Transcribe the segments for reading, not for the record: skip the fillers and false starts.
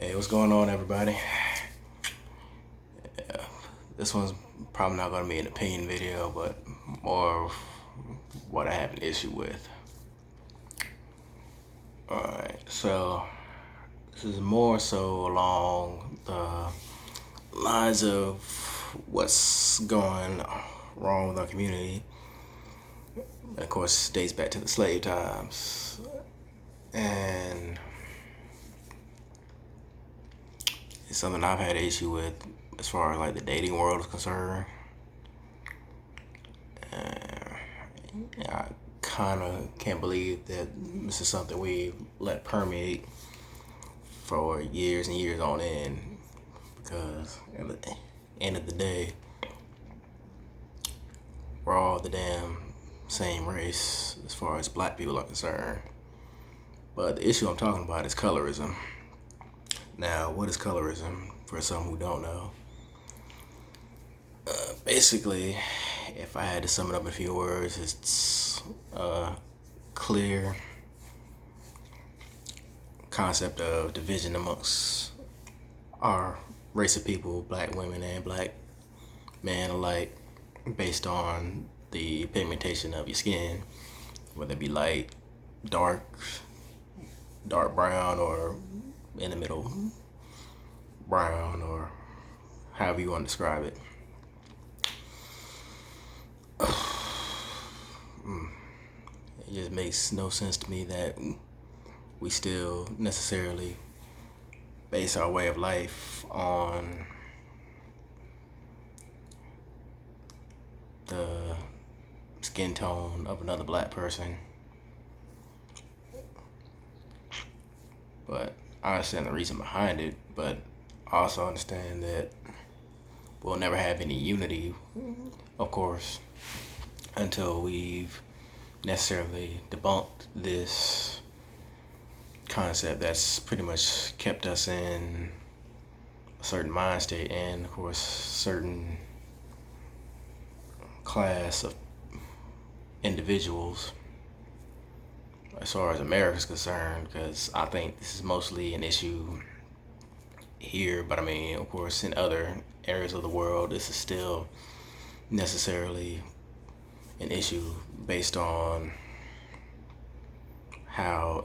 Hey, what's going on, everybody? This one's probably not going to be an opinion video, but more of what I have an issue with. Alright, so this is more so along the lines of what's going wrong with our community. And of course, it dates back to the slave times. And it's something I've had an issue with as far as like the dating world is concerned. I kind of can't believe that this is something we let permeate for years and years on end, because at the end of the day, we're all the damn same race as far as black people are concerned. But the issue I'm talking about is colorism. Now, what is colorism for some who don't know? Basically, if I had to sum it up in a few words, it's a clear concept of division amongst our race of people, black women and black men alike, based on the pigmentation of your skin, whether it be light, dark brown, or in the middle brown, or however you want to describe it. It just makes no sense to me that we still necessarily base our way of life on the skin tone of another black person. But I understand the reason behind it, but I also understand that we'll never have any unity, of course, until we've necessarily debunked this concept that's pretty much kept us in a certain mind state and, of course, certain class of individuals as far as America's concerned, because I think this is mostly an issue here, but I mean, of course, in other areas of the world, this is still necessarily an issue based on how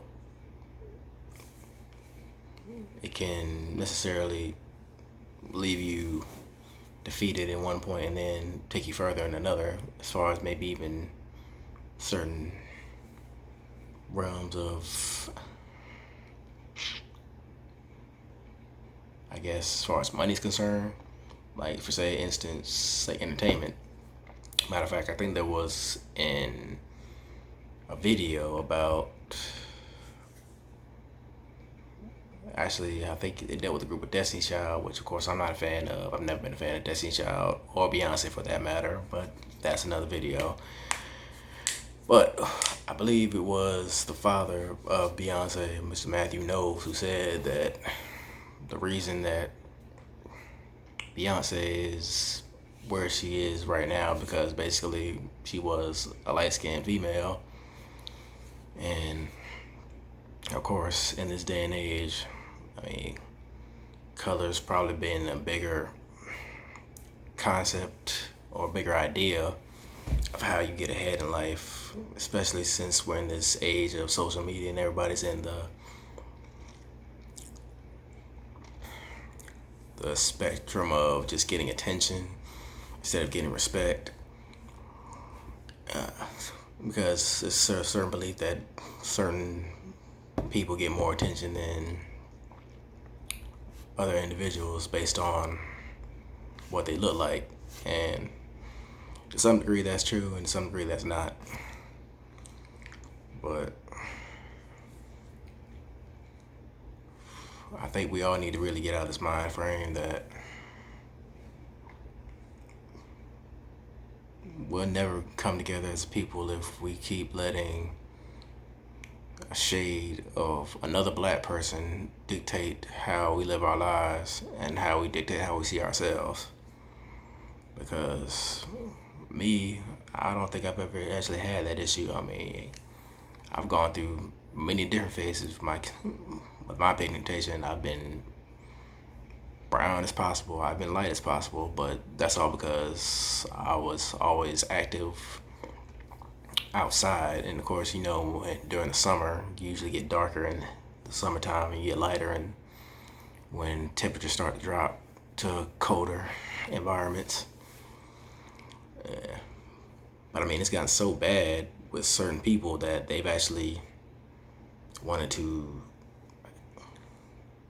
it can necessarily leave you defeated in one point and then take you further in another, as far as maybe even certain realms of, I guess, as far as money's concerned, like for say instance, like entertainment. Matter of fact, I think there was in a video about, actually, I think it dealt with a group of Destiny's Child, which of course I'm not a fan of. I've never been a fan of Destiny's Child, or Beyonce for that matter, but that's another video. But I believe it was the father of Beyonce, Mr. Matthew Knowles, who said that the reason that Beyonce is where she is right now, because basically she was a light-skinned female, and of course in this day and age, I mean, color's probably been a bigger concept or a bigger idea of how you get ahead in life, especially since we're in this age of social media and everybody's in the spectrum of just getting attention instead of getting respect, because it's a certain belief that certain people get more attention than other individuals based on what they look like, and to some degree that's true and to some degree that's not. But I think we all need to really get out of this mind frame that we'll never come together as people if we keep letting a shade of another black person dictate how we live our lives and how we dictate how we see ourselves. Because me, I don't think I've ever actually had that issue. I mean, I've gone through many different phases with my pigmentation. I've been brown as possible. I've been light as possible, but that's all because I was always active outside. And of course, during the summer, you usually get darker in the summertime and you get lighter. And when temperatures start to drop to colder environments, but I mean, it's gotten so bad with certain people that they've actually wanted to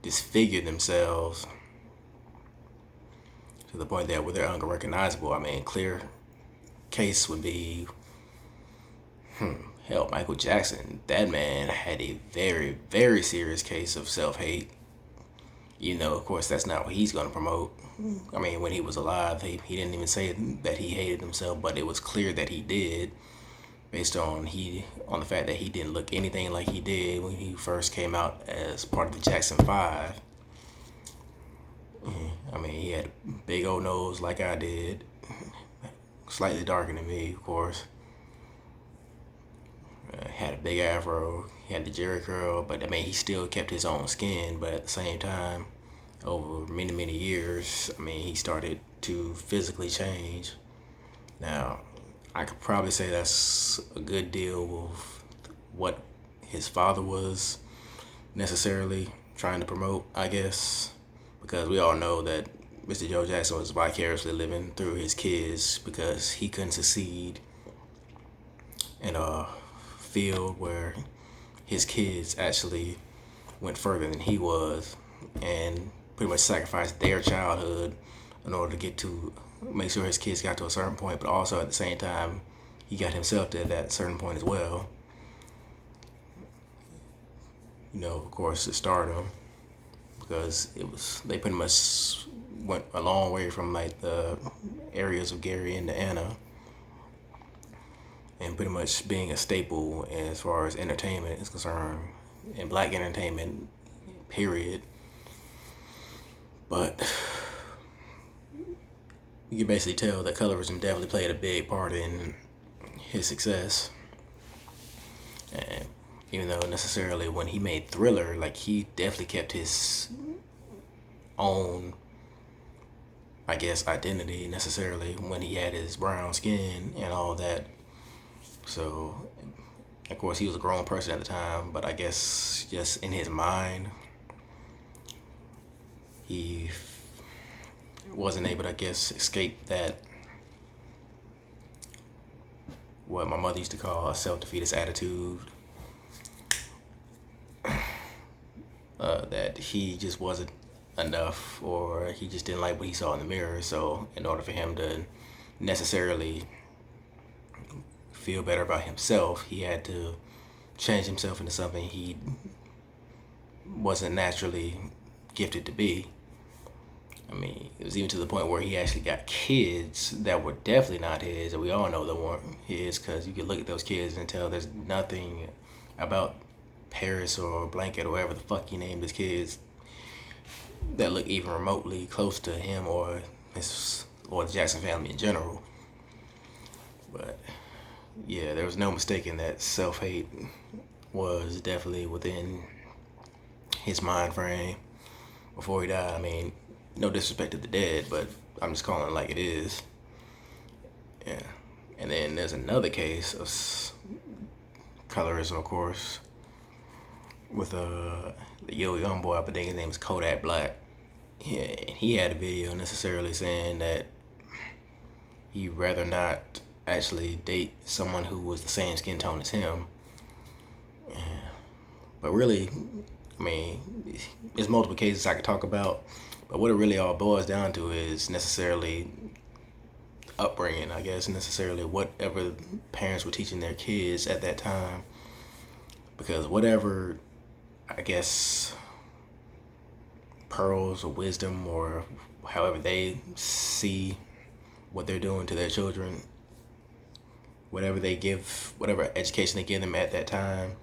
disfigure themselves to the point that where they're unrecognizable. I mean, clear case would be, hell, Michael Jackson. That man had a very, very serious case of self-hate. Of course, that's not what he's going to promote. I mean, when he was alive, he didn't even say that he hated himself, but it was clear that he did, based on the fact that he didn't look anything like he did when he first came out as part of the Jackson 5. I mean, he had a big old nose like I did, slightly darker than me, of course. Had a big afro, he had the Jerry curl, but I mean, he still kept his own skin. But at the same time, over many, many years, I mean, he started to physically change. Now, I could probably say that's a good deal with what his father was necessarily trying to promote, I guess, because we all know that Mr. Joe Jackson was vicariously living through his kids because he couldn't succeed in a field where his kids actually went further than he was and pretty much sacrificed their childhood in order to get to make sure his kids got to a certain point, but also at the same time he got himself to that certain point as well. Of course, the stardom, because they pretty much went a long way from like the areas of Gary, Indiana, and pretty much being a staple as far as entertainment is concerned, and black entertainment, period. But you can basically tell that colorism definitely played a big part in his success. And even though necessarily when he made Thriller, like, he definitely kept his own, I guess, identity necessarily when he had his brown skin and all that. So, of course, he was a grown person at the time, but I guess just in his mind, he wasn't able to, I guess, escape that, what my mother used to call a self-defeatist attitude. That he just wasn't enough, or he just didn't like what he saw in the mirror. So in order for him to necessarily feel better about himself, he had to change himself into something he wasn't naturally gifted to be. I mean, it was even to the point where he actually got kids that were definitely not his, and we all know they weren't his, because you could look at those kids and tell there's nothing about Paris or Blanket or whatever the fuck he named his kids that look even remotely close to him or the Jackson family in general. But yeah, there was no mistaking that self-hate was definitely within his mind frame before he died. I mean, no disrespect to the dead, but I'm just calling it like it is. Yeah. And then there's another case of colorism, of course, with the young boy. I think his name is Kodak Black. Yeah, and he had a video necessarily saying that he'd rather not actually date someone who was the same skin tone as him. Yeah. But really, I mean, there's multiple cases I could talk about, but what it really all boils down to is necessarily upbringing, I guess, necessarily whatever parents were teaching their kids at that time. Because whatever, I guess, pearls or wisdom or however they see what they're doing to their children, whatever education they give them at that time,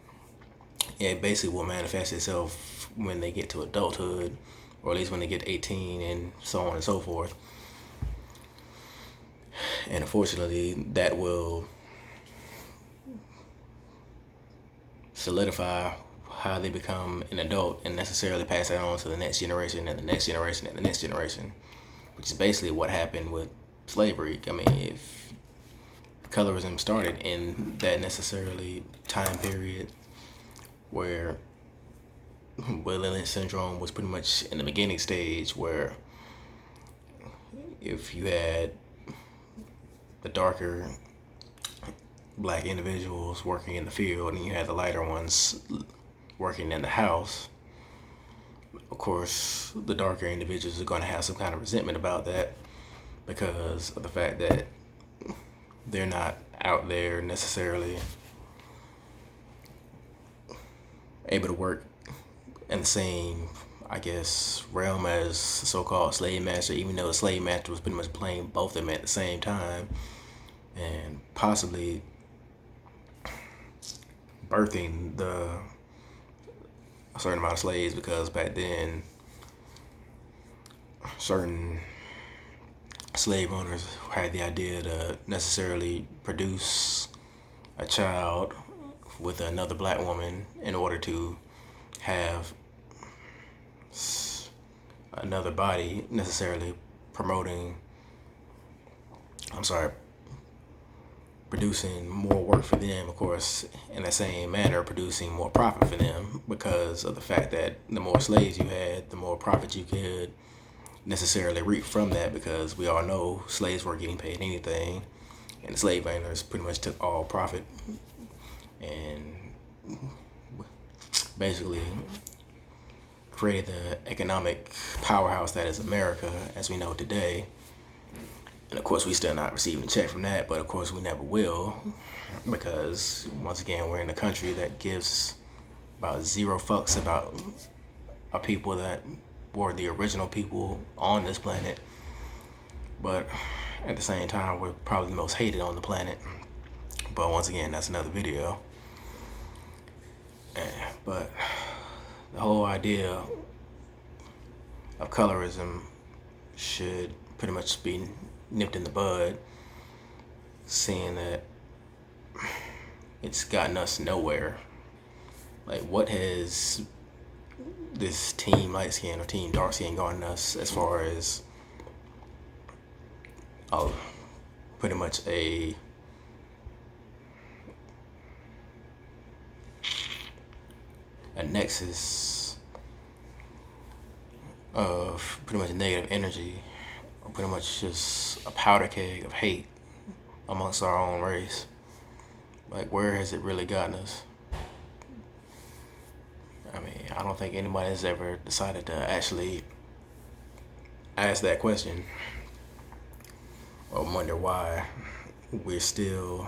it basically will manifest itself when they get to adulthood, or at least when they get to 18 and so on and so forth. And unfortunately, that will solidify how they become an adult and necessarily pass that on to the next generation and the next generation and the next generation, which is basically what happened with slavery. I mean, if colorism started in that necessarily time period where Lynch syndrome was pretty much in the beginning stage, where if you had the darker black individuals working in the field and you had the lighter ones working in the house, of course the darker individuals are going to have some kind of resentment about that because of the fact that they're not out there necessarily able to work in the same, I guess, realm as so-called slave master, even though the slave master was pretty much playing both of them at the same time and possibly birthing a certain amount of slaves, because back then certain slave owners had the idea to necessarily produce a child with another black woman in order to have another body, necessarily producing more work for them, of course, in the same manner, producing more profit for them, because of the fact that the more slaves you had, the more profit you could necessarily reap from that, because we all know slaves weren't getting paid anything, and the slave owners pretty much took all profit and basically created the economic powerhouse that is America as we know today. And of course, we still not receiving a check from that, but of course we never will, because once again, we're in a country that gives about zero fucks about a people that were the original people on this planet. But at the same time, we're probably the most hated on the planet. But once again, that's another video. But the whole idea of colorism should pretty much be nipped in the bud, seeing that it's gotten us nowhere. Like, what has this team light skin or team dark skin gotten us as far as pretty much a nexus of pretty much negative energy, or pretty much just a powder keg of hate amongst our own race? Like, where has it really gotten us? I mean, I don't think anybody has ever decided to actually ask that question or wonder why we're still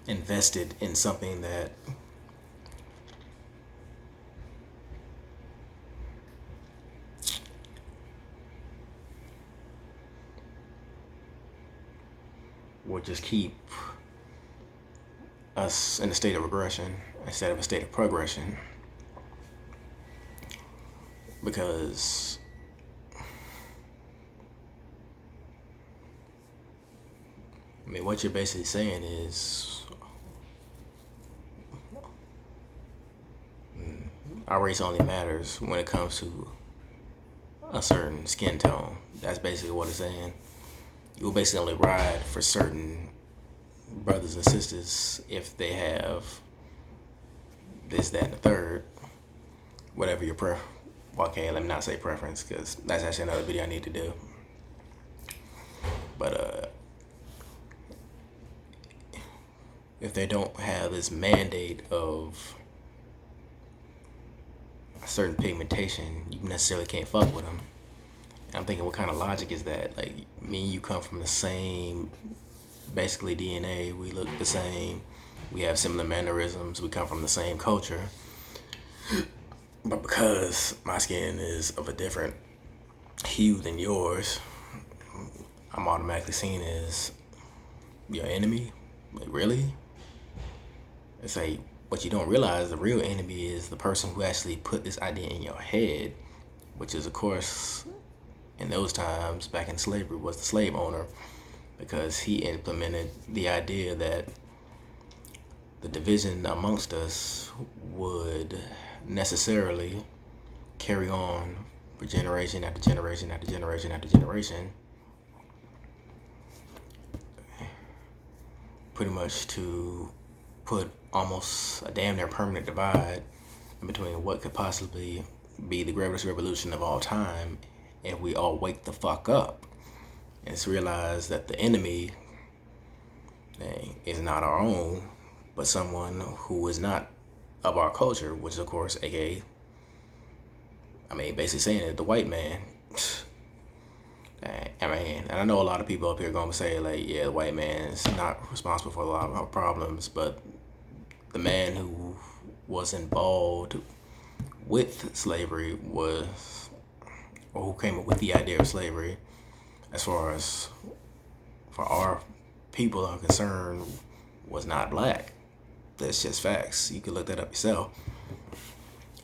invested in something that will just keep us in a state of regression instead of a state of progression. Because I mean, what you're basically saying is our race only matters when it comes to a certain skin tone. That's basically what it's saying. You'll basically only ride for certain brothers and sisters if they have this, that, and the third, whatever your okay, let me not say preference, because that's actually another video I need to do. But if they don't have this mandate of a certain pigmentation, you necessarily can't fuck with them. And I'm thinking, what kind of logic is that? Like, me and you come from the same, basically DNA. We look the same. We have similar mannerisms. We come from the same culture. But because my skin is of a different hue than yours, I'm automatically seen as your enemy. Like, really? It's like, what you don't realize, the real enemy is the person who actually put this idea in your head, which is, of course, in those times, back in slavery, was the slave owner, because he implemented the idea that the division amongst us would necessarily carry on for generation after generation after generation after generation, pretty much to put almost a damn near permanent divide in between what could possibly be the greatest revolution of all time if we all wake the fuck up and it's realized that the enemy is not our own, but someone who is not of our culture, which is of course, aka, basically saying it, the white man. And I know a lot of people up here going to say like, yeah, the white man is not responsible for a lot of our problems, but the man who was involved with slavery was, or who came up with the idea of slavery, as far as for our people are concerned, was not black. That's just facts. You can look that up yourself.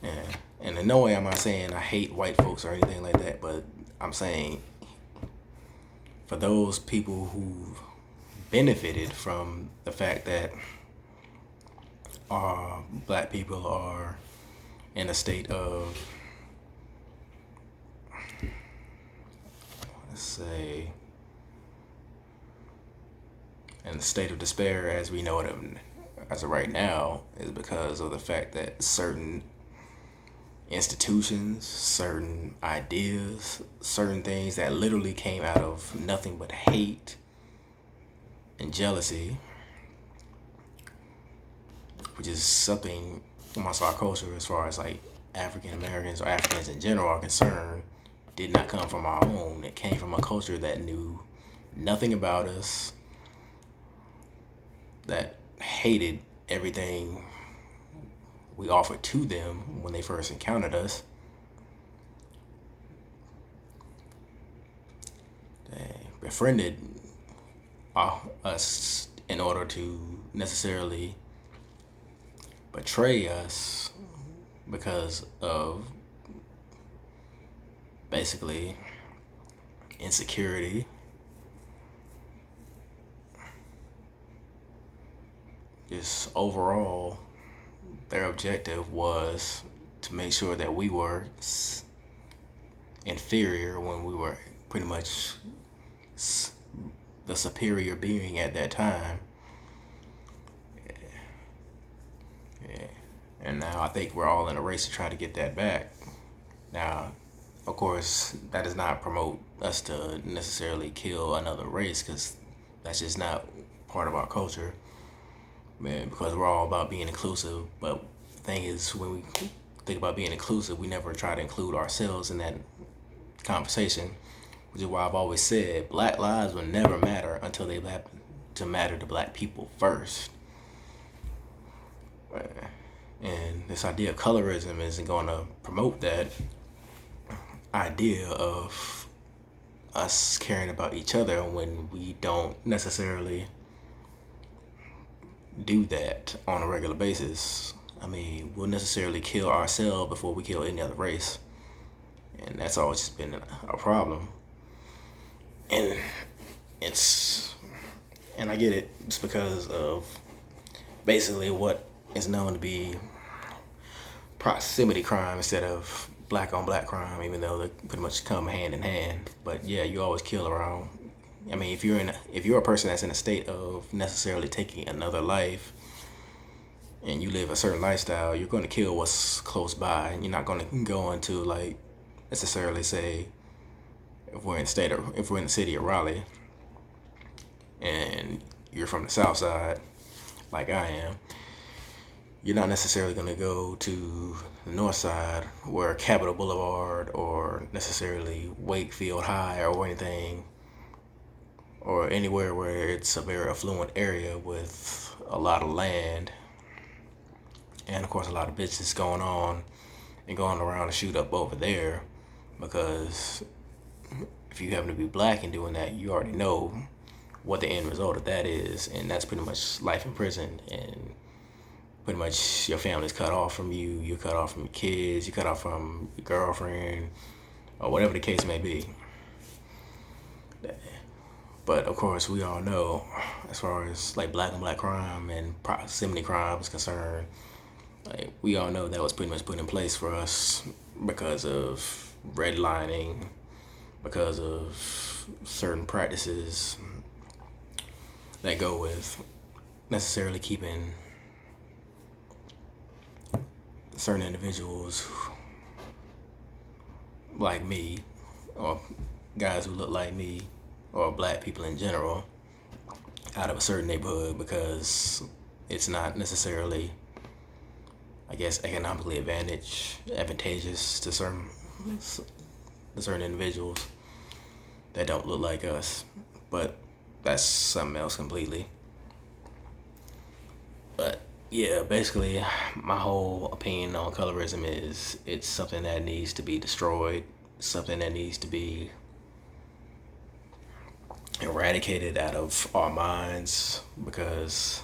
And in no way am I saying I hate white folks or anything like that, but I'm saying for those people who benefited from the fact that black people are in a state of, let's say, in a state of despair as we know it as of right now, is because of the fact that certain institutions, certain ideas, certain things that literally came out of nothing but hate and jealousy, which is something amongst our culture as far as like African Americans or Africans in general are concerned, did not come from our own. It came from a culture that knew nothing about us, that hated everything we offered to them when they first encountered us. They befriended us in order to necessarily betray us because of basically insecurity, just overall their objective was to make sure that we were inferior when we were pretty much the superior being at that time. Yeah. And now I think we're all in a race to try to get that back. Now, of course, that does not promote us to necessarily kill another race, because that's just not part of our culture. Man, because we're all about being inclusive, but the thing is, when we think about being inclusive, we never try to include ourselves in that conversation, which is why I've always said black lives will never matter until they happen to matter to black people first. And this idea of colorism isn't going to promote that idea of us caring about each other when we don't necessarily do that on a regular basis. We'll necessarily kill ourselves before we kill any other race, and that's always just been a problem. And I get it. It's because of basically what is known to be proximity crime instead of black on black crime, even though they pretty much come hand in hand. But yeah, you always kill around. If you're a person that's in a state of necessarily taking another life, and you live a certain lifestyle, you're going to kill what's close by. You're not going to go into like necessarily say, if we're in the city of Raleigh, and you're from the South Side, like I am, you're not necessarily going to go to the North Side, where Capitol Boulevard or necessarily Wakefield High or anything, or anywhere where it's a very affluent area with a lot of land and of course a lot of business going on and going around to shoot up over there. Because if you happen to be black and doing that, you already know what the end result of that is, and that's pretty much life in prison, and pretty much your family's cut off from you, you're cut off from your kids, you're cut off from your girlfriend, or whatever the case may be. But of course, we all know, as far as like black on black crime and proximity crime is concerned, Like, we all know that was pretty much put in place for us because of redlining, because of certain practices that go with necessarily keeping certain individuals like me, or guys who look like me, or black people in general, out of a certain neighborhood because it's not necessarily, I guess, economically advantageous to certain individuals that don't look like us. But that's something else completely. But yeah, basically, my whole opinion on colorism is it's something that needs to be destroyed, something that needs to be eradicated out of our minds because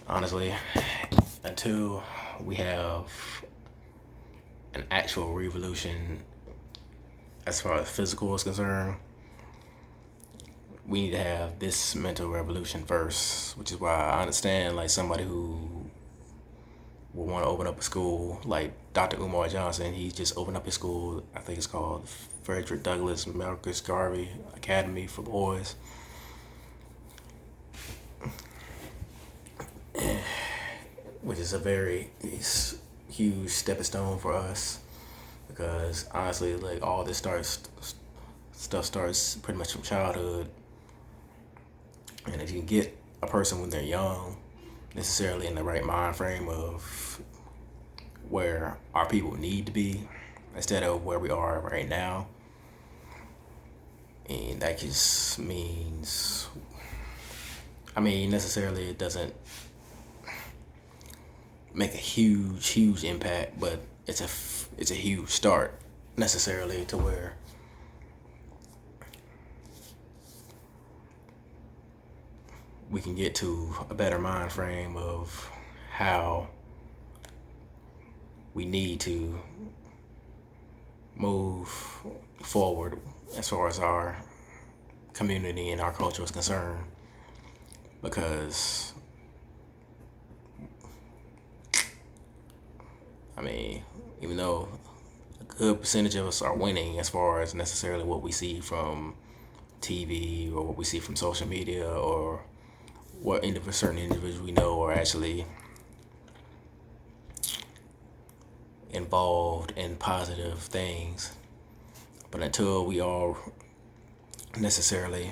honestly, until we have an actual revolution as far as physical is concerned, we need to have this mental revolution first, which is why I understand like somebody who will want to open up a school like Dr. Umar Johnson. He just opened up his school. I think it's called Frederick Douglass Marcus Garvey Academy for Boys, which is a very huge stepping stone for us because honestly, like all this stuff starts pretty much from childhood, and if you can get a person when they're young, necessarily in the right mind frame of where our people need to be instead of where we are right now, and that just means, I mean, necessarily it doesn't make a huge impact, but it's a huge start necessarily to where we can get to a better mind frame of how we need to move forward as far as our community and our culture is concerned. Because, I mean, even though a good percentage of us are winning as far as necessarily what we see from TV or what we see from social media or what certain individuals we know are actually involved in positive things. But until we all necessarily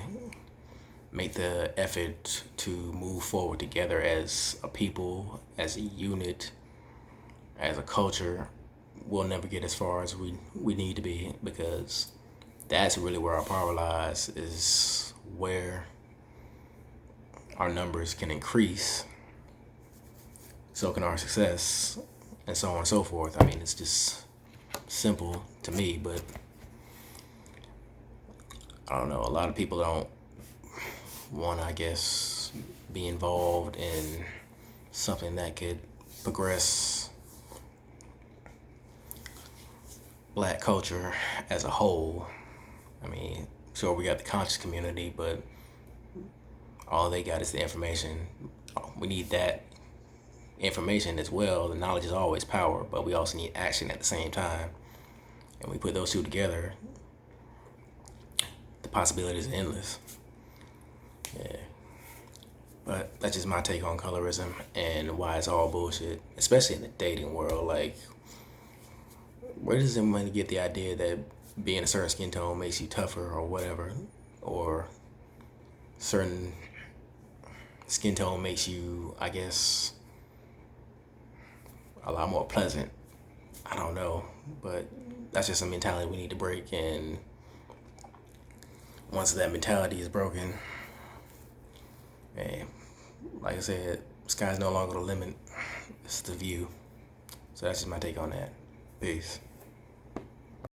make the effort to move forward together as a people, as a unit, as a culture, we'll never get as far as we need to be, because that's really where our power lies, is where our numbers can increase, so can our success, and so on and so forth. I mean, it's just simple to me, but I don't know, a lot of people don't want to, I guess, be involved in something that could progress black culture as a whole. I mean, sure, we got the conscious community, but all they got is the information. We need that information as well. The knowledge is always power, but we also need action at the same time. And we put those two together, the possibilities are endless. Yeah. But that's just my take on colorism and why it's all bullshit, especially in the dating world. Like, where does everybody get the idea that being a certain skin tone makes you tougher or whatever, or certain skin tone makes you, I guess, a lot more pleasant? I don't know, but that's just a mentality we need to break, and once that mentality is broken, and like I said, sky's no longer the limit, it's the view. So that's just my take on that. Peace.